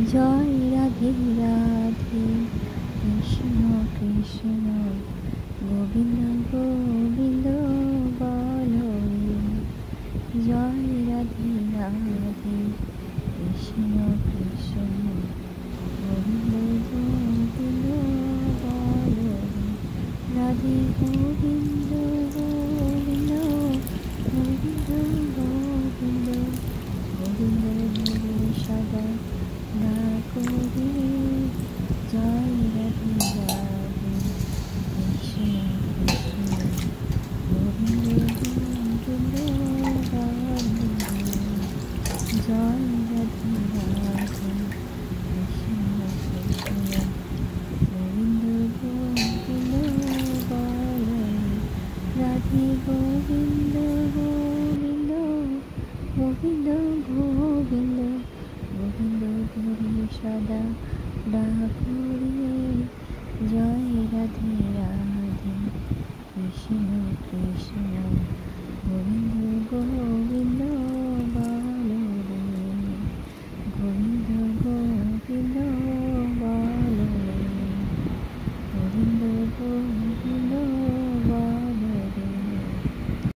জয় রাধে রাধে, কৃষ্ণ কৃষ্ণ গোবিন্দ গোবিন্দ বল রে। জয় রাধে রাধে, কৃষ্ণ কৃষ্ণ গোবিন্দ গোবিন্দ বল রে। রাধে গোবিন্দ গোবিন্দ গোবিন্দ গোবিন্দ গোবিন্দ হরে সদা না করি। জয় রাধে রাধে, কৃষ্ণ কৃষ্ণ গোবিন্দ গোবিন্দ বল রে। জয় রাধে রাধে, কৃষ্ণ কৃষ্ণ গোবিন্দ গোবিন্দ বল রে। রাধে গোবিন্দ গোবিন্দ গোবিন্দ গোবিন্দ গোবিন্দ হরে সদা ডাকরে। জয় রাধে রাধে, কৃষ্ণ কৃষ্ণ